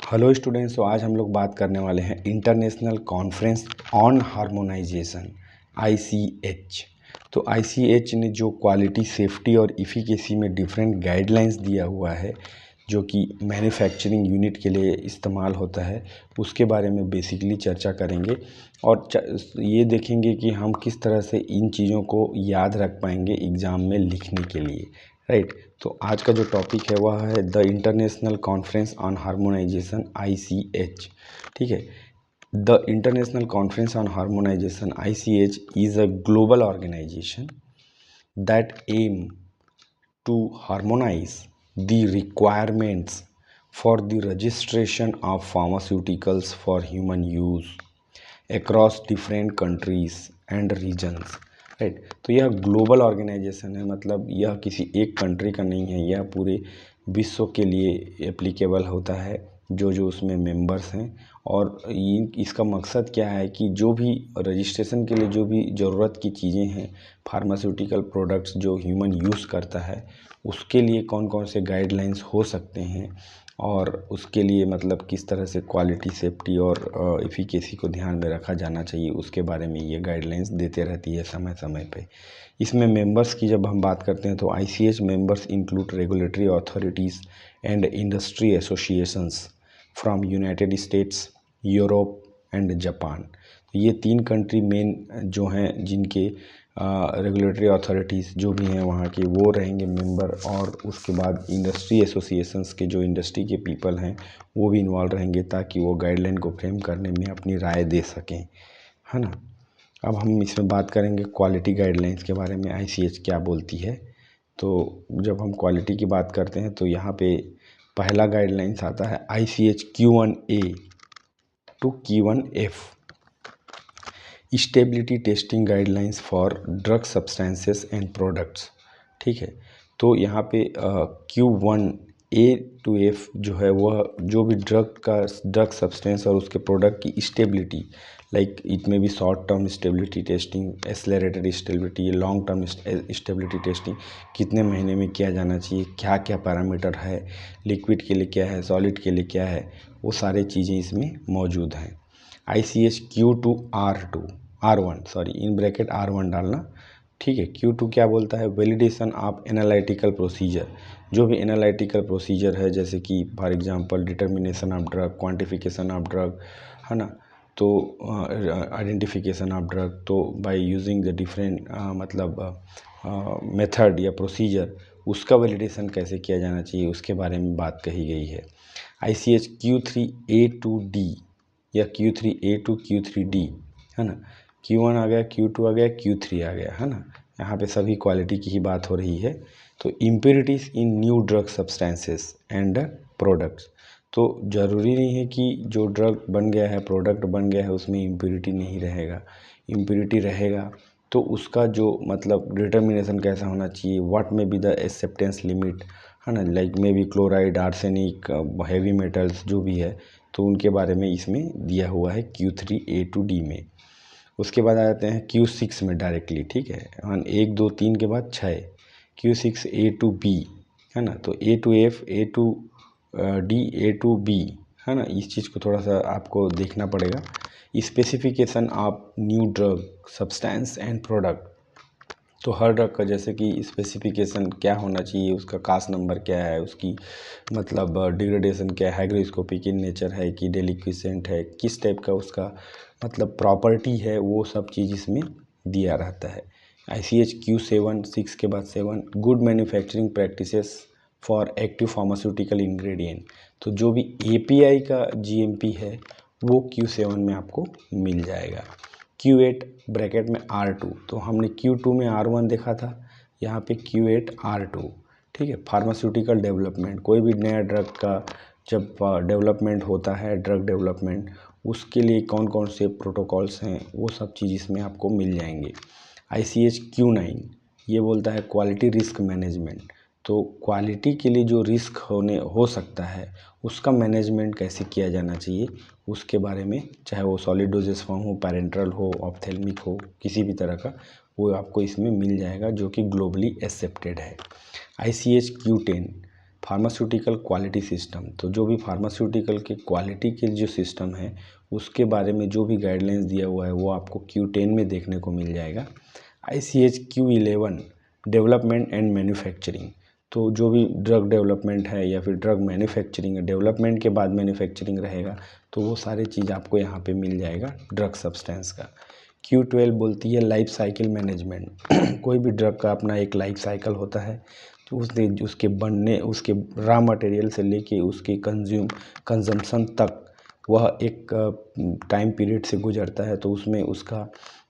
Hello students. तो आज हम लोग बात करने वाले हैं international conference on harmonization ICH। तो ICH ने जो क्वालिटी, सेफ्टी और इफ़िकेसी में डिफरेंट गाइडलाइंस दिया हुआ है जो कि मैन्युफैक्चरिंग यूनिट के लिए इस्तेमाल होता है, उसके बारे में बेसिकली चर्चा करेंगे और ये देखेंगे कि हम किस तरह से इन चीज़ों को याद रख पाएंगे एग्ज़ाम में लिखने के लिए, राइट। तो आज का जो टॉपिक है वह है the international conference on harmonization ICH। ठीक है। The international conference on harmonization ICH is a global organization that aim to harmonize the requirements for the registration of pharmaceuticals for human use across different countries and regions, right. तो यह global organisation है, मतलब यह किसी एक country का नहीं है, यह पूरे विश्व के लिए एप्लीकेबल होता है जो जो उसमें मेंबर्स हैं। और इसका मकसद क्या है कि जो भी रजिस्ट्रेशन के लिए जो भी ज़रूरत की चीज़ें हैं, फार्मास्यूटिकल प्रोडक्ट्स जो ह्यूमन यूज़ करता है, उसके लिए कौन कौन से गाइडलाइंस हो सकते हैं और उसके लिए मतलब किस तरह से क्वालिटी, सेफ्टी और इफ़िकेसी को ध्यान में रखा जाना चाहिए, उसके बारे में ये गाइडलाइंस देते रहती है समय समय पे। इसमें मेंबर्स की जब हम बात करते हैं तो ICH members include regulatory authorities and industry associations from United states, Europe and Japan. ये 3 कंट्री मेन जो हैं जिनके रेगुलेटरी अथॉरिटीज़ जो भी हैं वहाँ के वो रहेंगे मेंबर, और उसके बाद इंडस्ट्री एसोसिएशंस के जो इंडस्ट्री के पीपल हैं वो भी इन्वॉल्व रहेंगे ताकि वो गाइडलाइन को फ्रेम करने में अपनी राय दे सकें, है ना। अब हम इसमें बात करेंगे क्वालिटी गाइडलाइंस के बारे में, ICH क्या बोलती है। तो जब हम क्वालिटी की बात करते हैं तो यहाँ पे पहला गाइडलाइंस आता है ICH Q1A to Q1F, stability testing guidelines for drug substances and products. ठीक है। तो यहाँ पे Q1A to F जो है वह जो भी ड्रग सब्सटेंस और उसके प्रोडक्ट की स्टेबिलिटी, लाइक इट में भी short term stability testing, accelerated stability, long term stability testing, कितने महीने में किया जाना चाहिए, क्या क्या पैरामीटर है, लिक्विड के लिए क्या है, सॉलिड के लिए क्या है, वो सारी चीज़ें इसमें मौजूद हैं। ICH R1 sorry in bracket R1 डालना। ठीक है। Q2 क्या बोलता है, वैलिडेशन ऑफ एनालिटिकल प्रोसीजर, जो भी एनालिटिकल प्रोसीजर है जैसे कि for example determination of drug, quantification of drug, है ना। तो आइडेंटिफिकेशन ऑफ ड्रग, तो बाय यूजिंग द डिफरेंट मतलब मेथड या प्रोसीजर, उसका वैलिडेशन कैसे किया जाना चाहिए उसके बारे में बात कही गई है। ICH Q3A to D या Q3A to Q3D, है ना। Q1 आ गया, Q2 आ गया, Q3 आ गया, है ना। यहाँ पे सभी क्वालिटी की ही बात हो रही है। तो impurities in new drug substances and products, तो ज़रूरी नहीं है कि जो ड्रग बन गया है, प्रोडक्ट बन गया है, उसमें इम्प्योरिटी नहीं रहेगा। इम्प्योरिटी रहेगा तो उसका जो मतलब डिटर्मिनेशन कैसा होना चाहिए, व्हाट में बी द एक्सेप्टेंस लिमिट, है ना, like may be chloride, arsenic, heavy metals जो भी है, तो उनके बारे में इसमें दिया हुआ है Q3A to D में। उसके बाद आ जाते हैं Q6 में डायरेक्टली। ठीक है। 1 2 3 के बाद 6, Q6A to B, है ना। तो A to F, A to D, A to B, है ना। इस चीज़ को थोड़ा सा आपको देखना पड़ेगा। Specification of new drug substance and product, तो हर ड्रग का जैसे कि स्पेसिफिकेशन क्या होना चाहिए, उसका कास नंबर क्या है, उसकी मतलब डिग्रेडेशन क्या है, हाइग्रोस्कोपिक इन नेचर है कि डेलिक्विसेंट है, किस टाइप का उसका मतलब प्रॉपर्टी है, वो सब चीज़ इसमें दिया रहता है। ICH Q7, 6 के बाद 7, good manufacturing practices for active pharmaceutical ingredient, तो जो भी API का GMP है वो Q7 में आपको मिल जाएगा। Q8 ब्रैकेट में R2, तो हमने Q2 में R1 देखा था, यहाँ पे Q8 R2। ठीक है। फार्मास्यूटिकल डेवलपमेंट, कोई भी नया ड्रग का जब डेवलपमेंट होता है, ड्रग डेवलपमेंट, उसके लिए कौन कौन से प्रोटोकॉल्स हैं वो सब चीज़ इसमें आपको मिल जाएंगे। ICH Q9 ये बोलता है क्वालिटी रिस्क मैनेजमेंट, तो क्वालिटी के लिए जो रिस्क हो सकता है उसका मैनेजमेंट कैसे किया जाना चाहिए उसके बारे में, चाहे वो सॉलिड डोजेस फॉर्म हो, पैरेंटरल हो, ऑप्थेल्मिक हो, किसी भी तरह का, वो आपको इसमें मिल जाएगा जो कि ग्लोबली एक्सेप्टेड है। ICH Q10 pharmaceutical quality system, तो जो भी फार्मास्यूटिकल के क्वालिटी के जो सिस्टम है उसके बारे में जो भी गाइडलाइंस दिया हुआ है वो आपको Q10 में देखने को मिल जाएगा। ICH Q11 development and manufacturing, तो जो भी ड्रग डेवलपमेंट है या फिर ड्रग मैन्युफैक्चरिंग है, डेवलपमेंट के बाद मैन्युफैक्चरिंग रहेगा, तो वो सारी चीज़ आपको यहाँ पे मिल जाएगा ड्रग सब्सटेंस का। Q12 बोलती है लाइफ साइकिल मैनेजमेंट कोई भी ड्रग का अपना एक लाइफ साइकिल होता है, तो उसके बनने, उसके रॉ मटेरियल से लेके उसके कंजम्पशन तक वह एक टाइम पीरियड से गुजरता है, तो उसमें उसका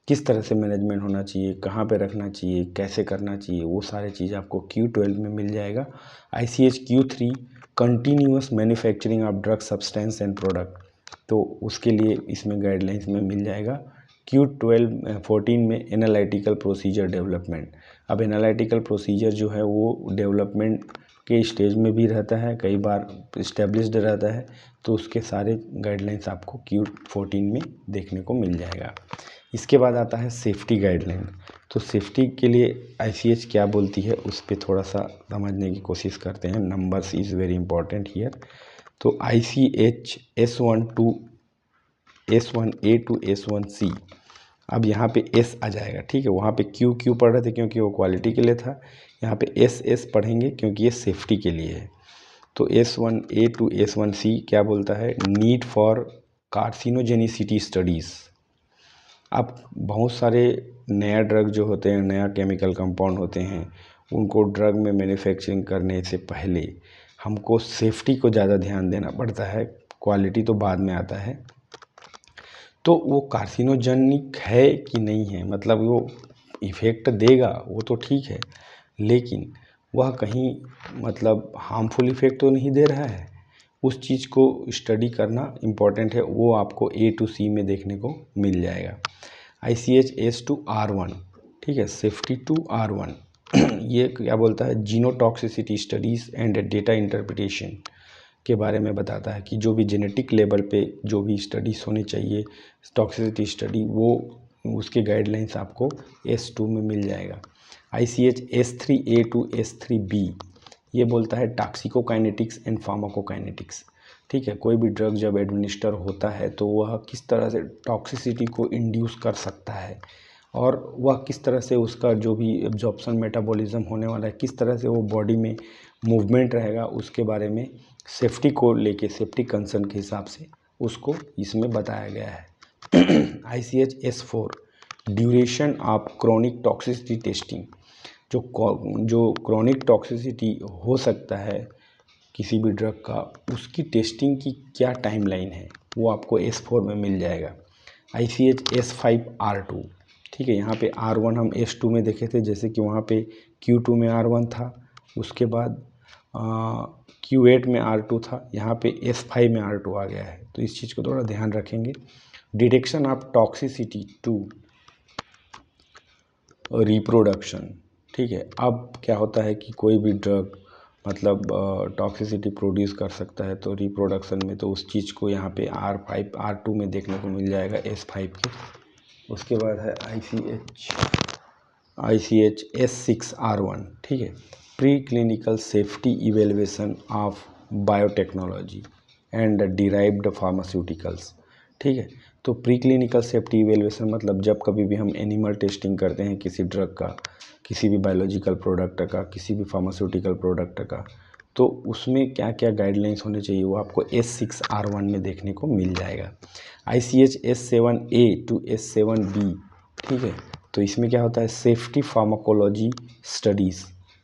किस तरह से मैनेजमेंट होना चाहिए, कहाँ पे रखना चाहिए, कैसे करना चाहिए, वो सारे चीज़ आपको Q12 में मिल जाएगा। ICH Q3 continuous manufacturing of drug substance and product, तो उसके लिए इसमें गाइडलाइंस में मिल जाएगा। Q14 में एनालिटिकल प्रोसीजर डेवलपमेंट, अब एनालिटिकल प्रोसीजर जो है वो डेवलपमेंट के स्टेज में भी रहता है, कई बार इस्टेब्लिश्ड रहता है, तो उसके सारे गाइडलाइंस आपको Q14 में देखने को मिल जाएगा। इसके बाद आता है सेफ्टी गाइडलाइन, तो सेफ्टी के लिए ICH क्या बोलती है उस पर थोड़ा सा समझने की कोशिश करते हैं। Numbers is very important here. तो ICH S1A to S1C, अब यहाँ पे S आ जाएगा, ठीक है। वहाँ पे Q पढ़ रहे थे क्योंकि वो क्वालिटी के लिए था, यहाँ पे S पढ़ेंगे क्योंकि ये सेफ्टी के लिए है। तो S1A to S1C क्या बोलता है, नीड फॉर कार्सिनोजेनिसिटी स्टडीज़। अब बहुत सारे नया ड्रग जो होते हैं, नया केमिकल कंपाउंड होते हैं, उनको ड्रग में मैन्युफैक्चरिंग करने से पहले हमको सेफ्टी को ज़्यादा ध्यान देना पड़ता है, क्वालिटी तो बाद में आता है। तो वो कार्सिनोजेनिक है कि नहीं है, मतलब वो इफ़ेक्ट देगा वो तो ठीक है, लेकिन वह कहीं मतलब हार्मफुल इफ़ेक्ट तो नहीं दे रहा है, उस चीज़ को स्टडी करना इम्पॉर्टेंट है। वो आपको A to C में देखने को मिल जाएगा। ICH S to R1, ठीक है, सेफ्टी टू R1 ये क्या बोलता है, genotoxicity studies and data interpretation के बारे में बताता है कि जो भी जेनेटिक लेवल पे जो भी स्टडीज़ होनी चाहिए, टॉक्सिसिटी स्टडी, वो उसके गाइडलाइंस आपको S2 में मिल जाएगा। ICH S3A to S3B ये बोलता है टॉक्सिकोकाइनेटिक्स एंड फार्माकोकाइनेटिक्स, ठीक है। कोई भी ड्रग जब एडमिनिस्टर होता है तो वह किस तरह से टॉक्सिसिटी को इंड्यूस कर सकता है, और वह किस तरह से उसका जो भी एब्जॉर्प्शन मेटाबॉलिज्म होने वाला है, किस तरह से वो बॉडी में मूवमेंट रहेगा, उसके बारे में सेफ्टी को लेके, सेफ्टी कंसर्न के हिसाब से उसको इसमें बताया गया है। ICH S4 duration of chronic toxicity testing, जो क्रोनिक टॉक्सिसिटी हो सकता है किसी भी ड्रग का, उसकी टेस्टिंग की क्या टाइमलाइन है वो आपको S4 में मिल जाएगा। ICH S5 R2, ठीक है। यहाँ पे R1 हम S2 में देखे थे, जैसे कि वहाँ पे Q2 में R1 था, उसके बाद Q8 में R2 था, यहाँ पे S5 में R2 आ गया है, तो इस चीज़ को थोड़ा ध्यान रखेंगे। Detection of toxicity to reproduction, ठीक है। अब क्या होता है कि कोई भी ड्रग मतलब टॉक्सिसिटी प्रोड्यूस कर सकता है, तो रिप्रोडक्शन में तो उस चीज़ को यहाँ पे R5 R2 में देखने को मिल जाएगा S5 के। उसके बाद है ICH S6 R1, ठीक है, pre clinical safety evaluation of biotechnology and derived pharmaceuticals, ठीक है। तो प्री क्लिनिकल सेफ्टी इवेलुएशन मतलब जब कभी भी हम एनिमल टेस्टिंग करते हैं किसी ड्रग का, किसी भी बायोलॉजिकल प्रोडक्ट का, किसी भी फार्मास्यूटिकल प्रोडक्ट का, तो उसमें क्या क्या गाइडलाइंस होने चाहिए वो आपको S6 R1 में देखने को मिल जाएगा। ICH S7A to S7B, ठीक है। तो इसमें क्या होता है, सेफ्टी फार्माकोलॉजी स्टडीज़,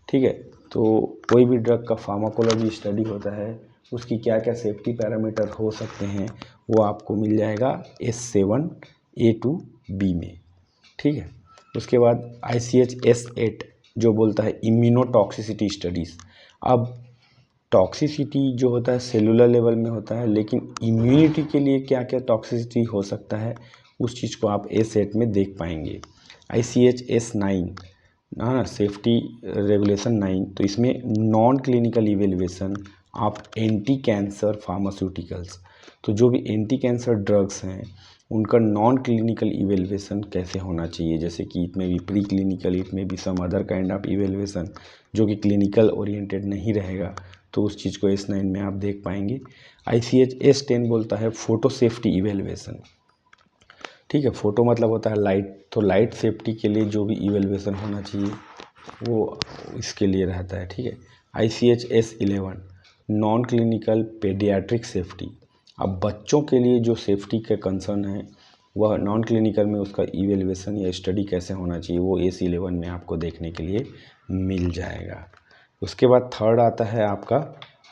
ठीक है। तो कोई भी ड्रग का फार्माकोलॉजी स्टडी होता है, उसकी क्या क्या सेफ्टी पैरामीटर हो सकते हैं वो आपको मिल जाएगा S7A to B में, ठीक है। उसके बाद ICH S8 जो बोलता है इम्यूनोटॉक्सिसिटी स्टडीज़। अब टॉक्सिसिटी जो होता है सेलुलर लेवल में होता है, लेकिन इम्यूनिटी के लिए क्या क्या टॉक्सिसिटी हो सकता है उस चीज़ को आप S8 में देख पाएंगे। ICH S9 ना सेफ्टी रेगुलेशन 9, तो इसमें non clinical evaluation of anti cancer pharmaceuticals, तो जो भी एंटी कैंसर ड्रग्स हैं उनका नॉन क्लिनिकल इवेल्युएशन कैसे होना चाहिए, जैसे कि इट में भी प्री क्लिनिकल, इट में भी some other kind of evaluation जो कि क्लिनिकल ओरिएंटेड नहीं रहेगा, तो उस चीज़ को S9 में आप देख पाएंगे। ICH S10 बोलता है फ़ोटो सेफ्टी इवेलुएशन। ठीक है, फ़ोटो मतलब होता है लाइट, तो लाइट सेफ्टी के लिए जो भी इवेलुएशन होना चाहिए वो इसके लिए रहता है। ठीक है, ICH S11 non clinical paediatric safety. अब बच्चों के लिए जो सेफ्टी के कंसर्न है वह नॉन क्लिनिकल में उसका इवेलुएशन या स्टडी कैसे होना चाहिए वो S11 में आपको देखने के लिए मिल जाएगा। उसके बाद थर्ड आता है आपका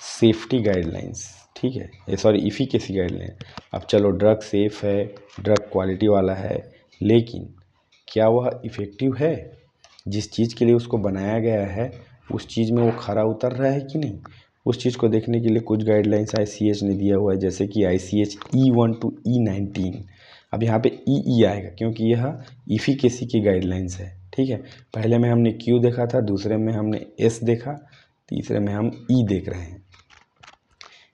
सेफ्टी गाइडलाइंस। ठीक है, ये सॉरी इफ़िकेसी गाइडलाइन। अब चलो ड्रग सेफ़ है, ड्रग क्वालिटी वाला है, लेकिन क्या वह इफ़ेक्टिव है? जिस चीज़ के लिए उसको बनाया गया है उस चीज़ में वो खरा उतर रहा है कि नहीं, उस चीज़ को देखने के लिए कुछ गाइडलाइंस ICH ने दिया हुआ है, जैसे कि ICH E1 to E19। अब यहाँ पे EE आएगा क्योंकि यह इफ़िकेसी की गाइडलाइंस है। ठीक है, पहले में हमने Q देखा था, दूसरे में हमने S देखा, तीसरे में हम E देख रहे हैं।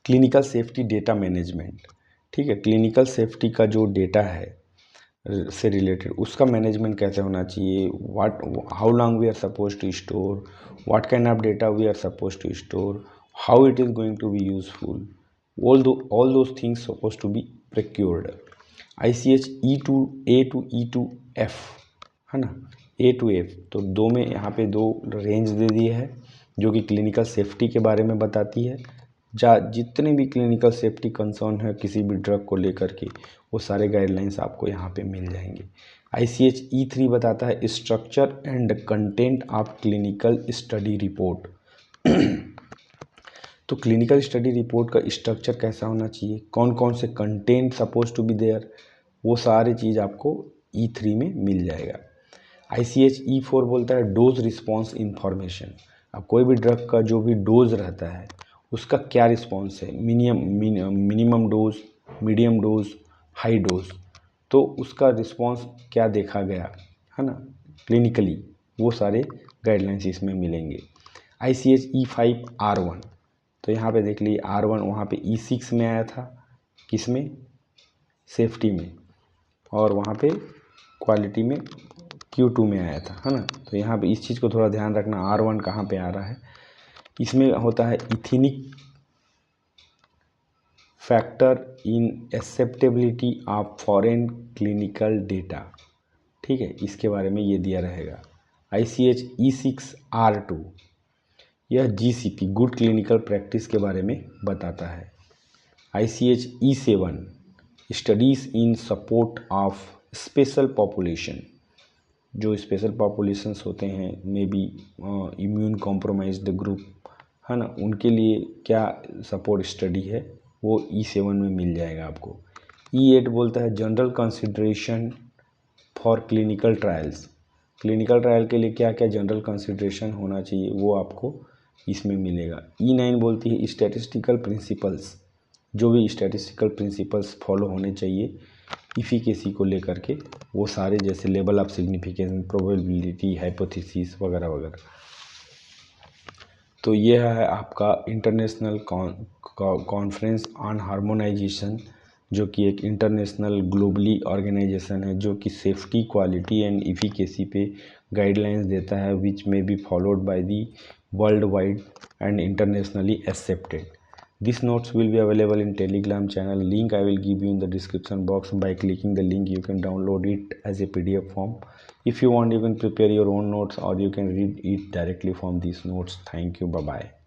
Clinical safety data management. ठीक है, क्लिनिकल सेफ्टी का जो डेटा है से रिलेटेड उसका मैनेजमेंट कैसे होना चाहिए, how long we are suppose to store, what kind of data we are suppose to store, how it is going to be useful, all those things supposed to be procured। ICH A to E2F है ना, A to F, तो दो में यहाँ पे दो range दे दिए है जो कि क्लिनिकल सेफ्टी के बारे में बताती है। जितने भी क्लिनिकल सेफ्टी कंसर्न है किसी भी ड्रग को लेकर के वो सारे गाइडलाइंस आपको यहाँ पे मिल जाएंगे। ICH E3 बताता है structure and content of clinical study report. तो क्लिनिकल स्टडी रिपोर्ट का स्ट्रक्चर कैसा होना चाहिए, कौन कौन से content suppose to be there, वो सारी चीज़ आपको E3 में मिल जाएगा। ICH E4 बोलता है डोज रिस्पॉन्स इंफॉर्मेशन। अब कोई भी ड्रग का जो भी डोज रहता है उसका क्या रिस्पॉन्स है, minimum dose, medium dose, high dose, तो उसका रिस्पॉन्स क्या देखा गया है ना क्लिनिकली, वो सारे गाइडलाइंस इसमें मिलेंगे। ICH E5 R1, तो यहाँ पे देख लीजिए R1 वहाँ पे E6 में आया था, किसमें, सेफ्टी में, और वहाँ पे क्वालिटी में Q2 में आया था, है ना। तो यहाँ पे इस चीज़ को थोड़ा ध्यान रखना, R1 कहाँ पे आ रहा है, इसमें होता है ethnic factor in acceptability of foreign clinical data. ठीक है, इसके बारे में ये दिया रहेगा। ICH E6 R2 यह GCP गुड क्लिनिकल प्रैक्टिस के बारे में बताता है। ICH E7 studies in support of special population, जो स्पेशल पॉपुलेशंस होते हैं may be immune compromised group है ना, उनके लिए क्या सपोर्ट स्टडी है वो E7 में मिल जाएगा आपको। E8 बोलता है general consideration for clinical trials. Clinical trial के लिए क्या क्या जनरल कंसिडरेशन होना चाहिए वो आपको इसमें मिलेगा। E9 बोलती है स्टैटिस्टिकल प्रिंसिपल्स, जो भी स्टैटिस्टिकल प्रिंसिपल्स फॉलो होने चाहिए इफ़िकेसी को लेकर के, वो सारे, जैसे level of significance, probability, hypothesis वगैरह वगैरह। तो ये है आपका इंटरनेशनल कॉन्फ्रेंस ऑन हार्मोनाइजेशन, जो कि एक इंटरनेशनल ग्लोबली ऑर्गेनाइजेशन है जो कि सेफ्टी, क्वालिटी एंड इफ़िकेसी पे गाइडलाइंस देता है, विच में be followed by the world wide and internationally accepted. These notes will be available in Telegram channel. Link I will give you in the description box. By clicking the link you can download it as a PDF form. If you want you can prepare your own notes or you can read it directly from these notes. Thank you. Bye bye.